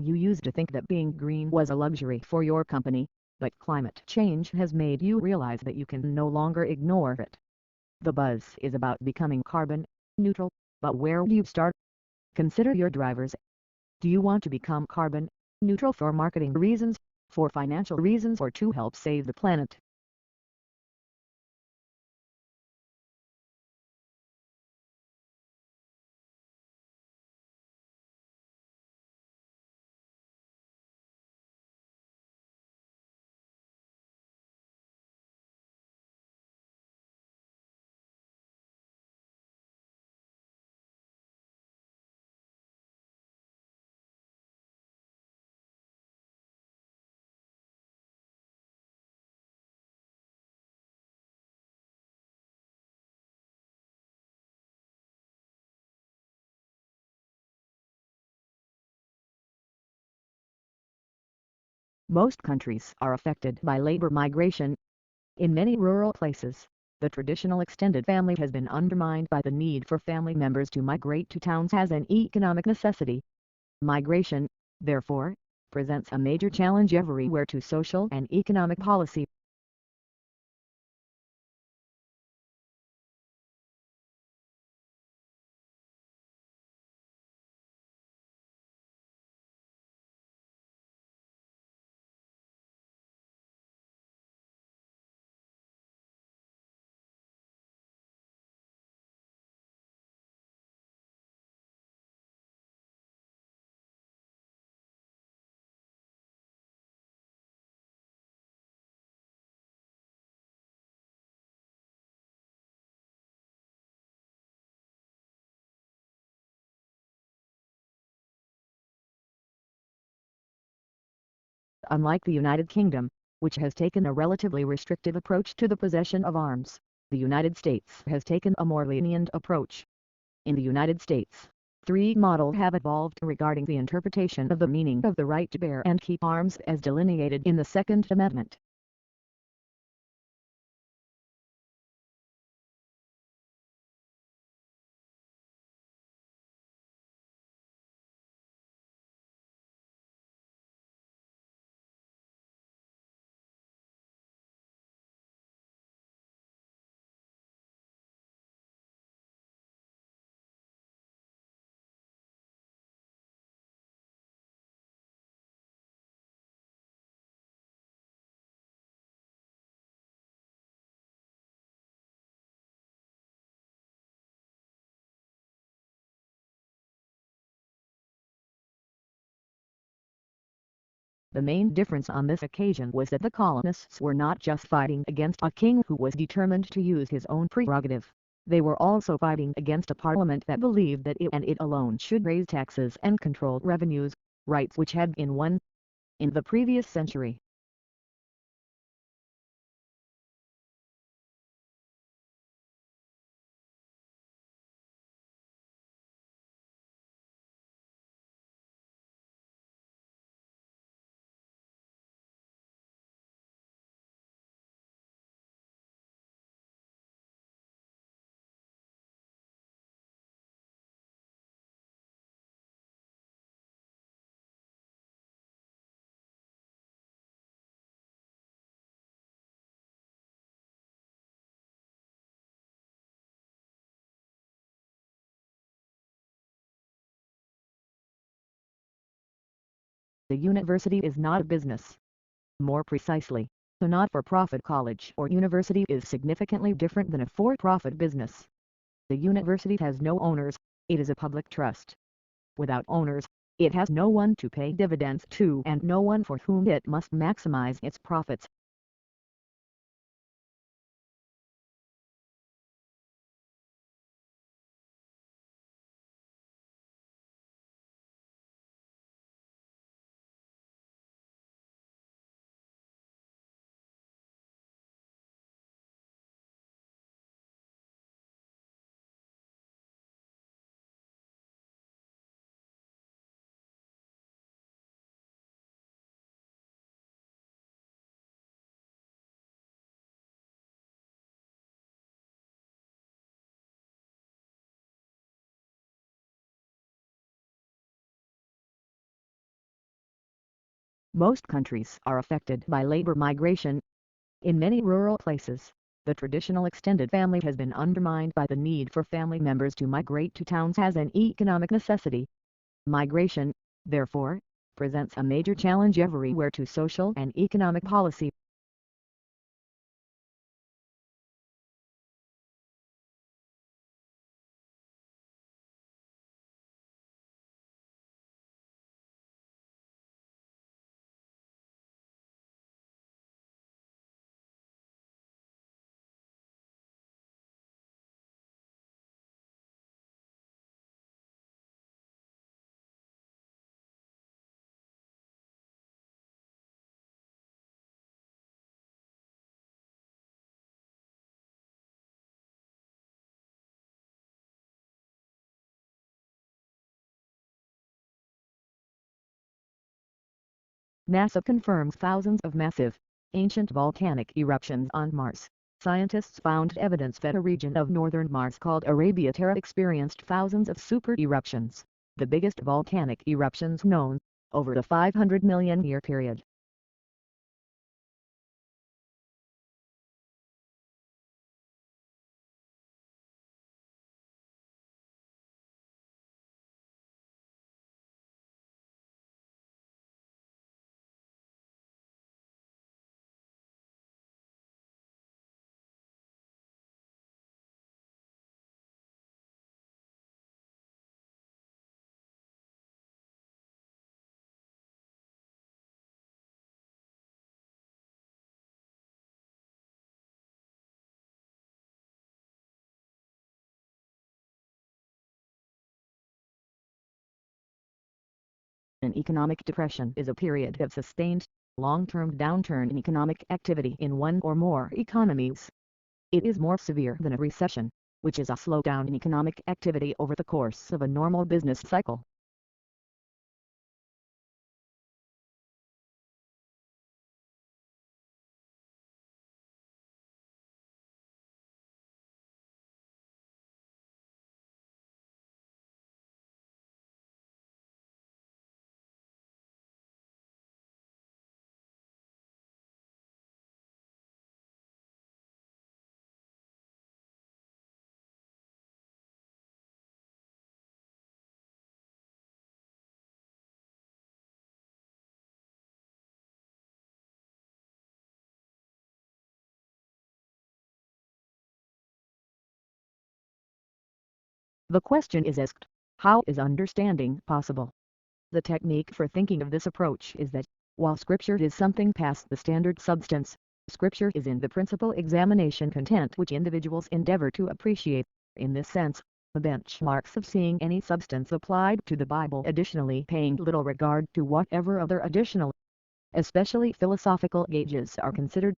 You used to think that being green was a luxury for your company, but climate change has made you realize that you can no longer ignore it. The buzz is about becoming carbon neutral, but where do you start? Consider your drivers. Do you want to become carbon neutral for marketing reasons, for financial reasons, or to help save the planet? Most countries are affected by labor migration. In many rural places, the traditional extended family has been undermined by the need for family members to migrate to towns as an economic necessity. Migration, therefore, presents a major challenge everywhere to social and economic policy. Unlike the United Kingdom, which has taken a relatively restrictive approach to the possession of arms, the United States has taken a more lenient approach. In the United States, three models have evolved regarding the interpretation of the meaning of the right to bear and keep arms as delineated in the Second Amendment. The main difference on this occasion was that the colonists were not just fighting against a king who was determined to use his own prerogative. They were also fighting against a parliament that believed that it and it alone should raise taxes and control revenues, rights which had been won in the previous century. The university is not a business. More precisely, a not-for-profit college or university is significantly different than a for-profit business. The university has no owners, it is a public trust. Without owners, it has no one to pay dividends to and no one for whom it must maximize its profits. Most countries are affected by labor migration. In many rural places, the traditional extended family has been undermined by the need for family members to migrate to towns as an economic necessity. Migration, therefore, presents a major challenge everywhere to social and economic policy. NASA confirms thousands of massive, ancient volcanic eruptions on Mars. Scientists found evidence that a region of northern Mars called Arabia Terra experienced thousands of super-eruptions, the biggest volcanic eruptions known, over a 500 million year period. An economic depression is a period of sustained, long-term downturn in economic activity in one or more economies. It is more severe than a recession, which is a slowdown in economic activity over the course of a normal business cycle. The question is asked, how is understanding possible? The technique for thinking of this approach is that, while scripture is something past the standard substance, scripture is in the principal examination content which individuals endeavor to appreciate. In this sense, the benchmarks of seeing any substance applied to the Bible, additionally paying little regard to whatever other additional, especially philosophical gauges are considered.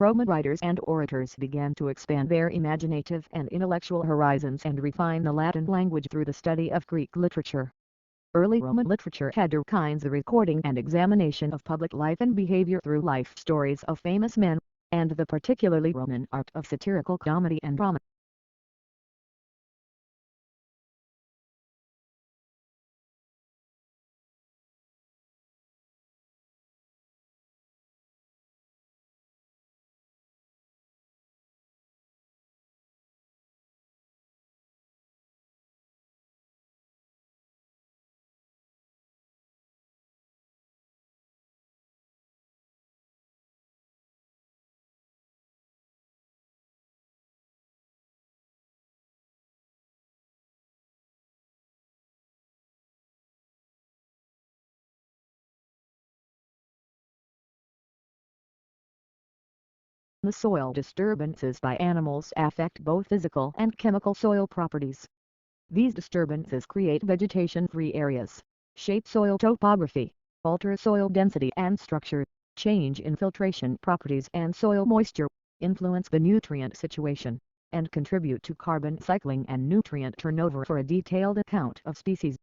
Roman writers and orators began to expand their imaginative and intellectual horizons and refine the Latin language through the study of Greek literature. Early Roman literature had two kinds: the recording and examination of public life and behavior through life stories of famous men, and the particularly Roman art of satirical comedy and drama. The soil disturbances by animals affect both physical and chemical soil properties. These disturbances create vegetation-free areas, shape soil topography, alter soil density and structure, change infiltration properties and soil moisture, influence the nutrient situation, and contribute to carbon cycling and nutrient turnover. For a detailed account of species,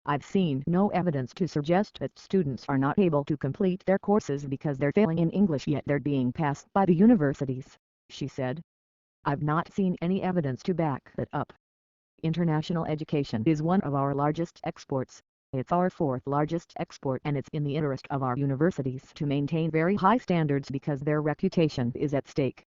I've seen no evidence to suggest that students are not able to complete their courses because they're failing in English, yet they're being passed by the universities, she said. I've not seen any evidence to back that up. International education is one of our largest exports. It's our fourth largest export, and it's in the interest of our universities to maintain very high standards because their reputation is at stake.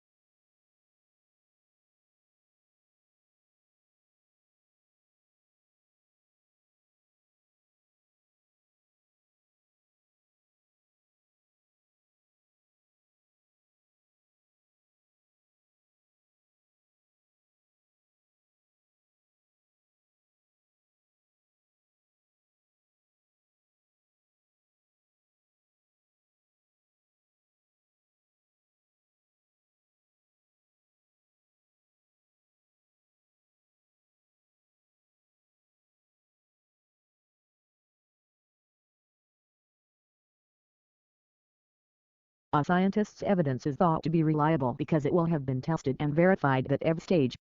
A scientist's evidence is thought to be reliable because it will have been tested and verified at every stage.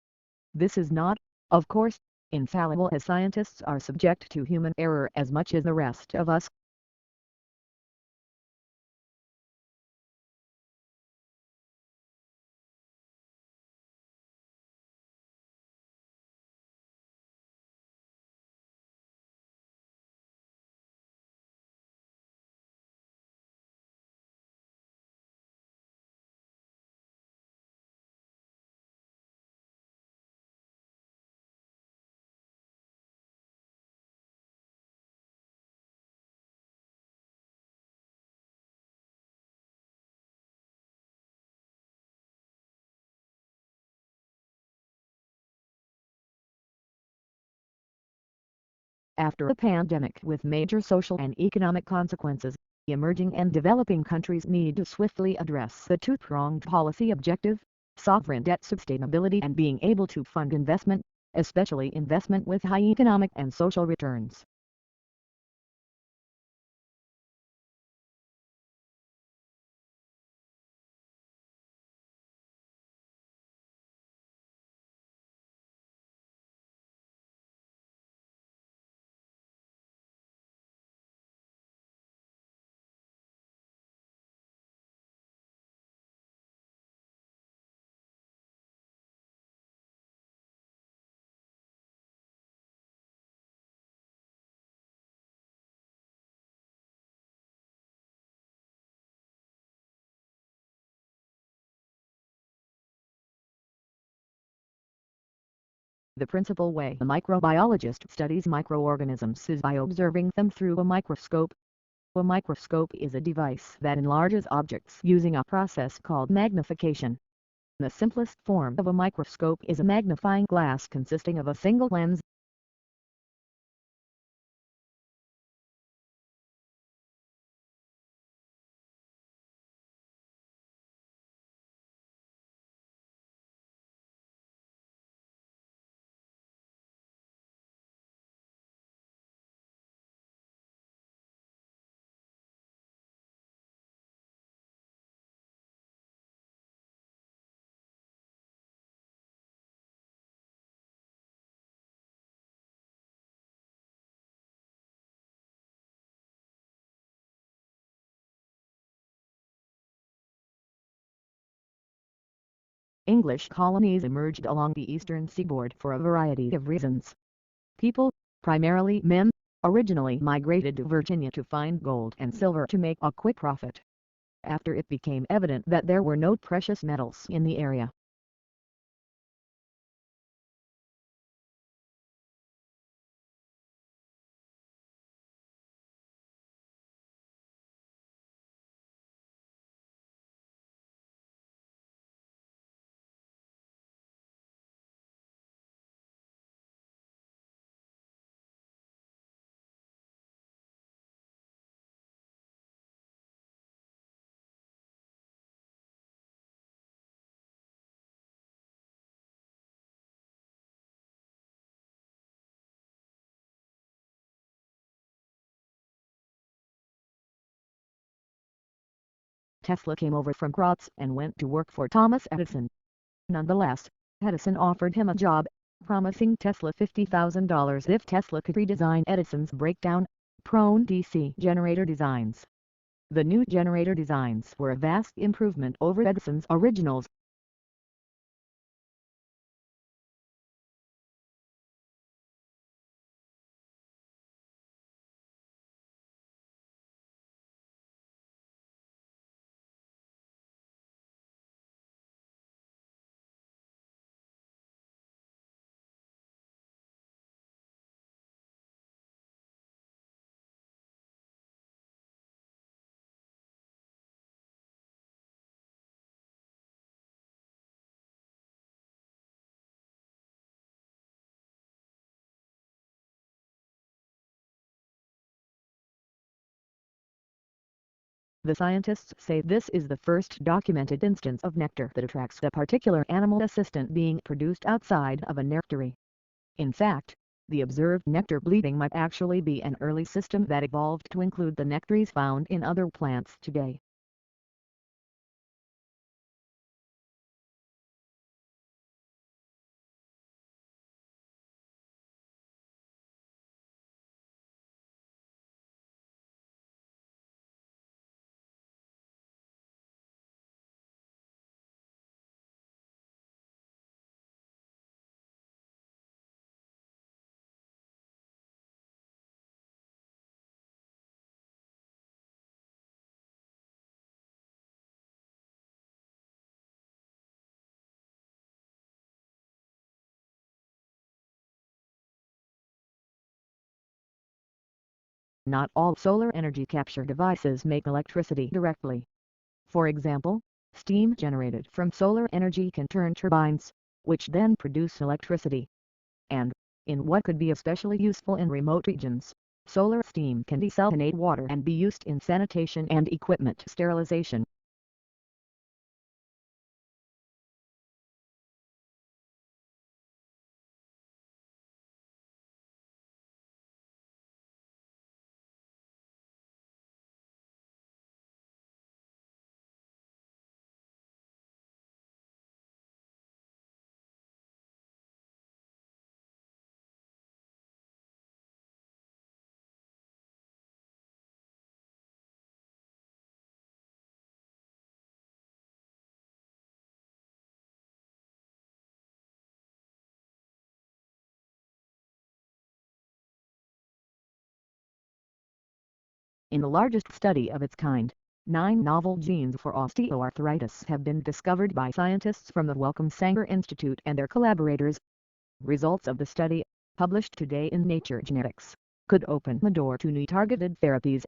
This is not, of course, infallible, as scientists are subject to human error as much as the rest of us. After a pandemic with major social and economic consequences, emerging and developing countries need to swiftly address the two-pronged policy objective: sovereign debt sustainability and being able to fund investment, especially investment with high economic and social returns. The principal way a microbiologist studies microorganisms is by observing them through a microscope. A microscope is a device that enlarges objects using a process called magnification. The simplest form of a microscope is a magnifying glass consisting of a single lens. English colonies emerged along the eastern seaboard for a variety of reasons. People, primarily men, originally migrated to Virginia to find gold and silver to make a quick profit. After it became evident that there were no precious metals in the area, Tesla came over from Graz and went to work for Thomas Edison. Nonetheless, Edison offered him a job, promising Tesla $50,000 if Tesla could redesign Edison's breakdown-prone DC generator designs. The new generator designs were a vast improvement over Edison's originals. The scientists say this is the first documented instance of nectar that attracts the particular animal assistant being produced outside of a nectary. In fact, the observed nectar bleeding might actually be an early system that evolved to include the nectaries found in other plants today. Not all solar energy capture devices make electricity directly. For example, steam generated from solar energy can turn turbines, which then produce electricity. And, in what could be especially useful in remote regions, solar steam can desalinate water and be used in sanitation and equipment sterilization. In the largest study of its kind, 9 novel genes for osteoarthritis have been discovered by scientists from the Wellcome Sanger Institute and their collaborators. Results of the study, published today in Nature Genetics, could open the door to new targeted therapies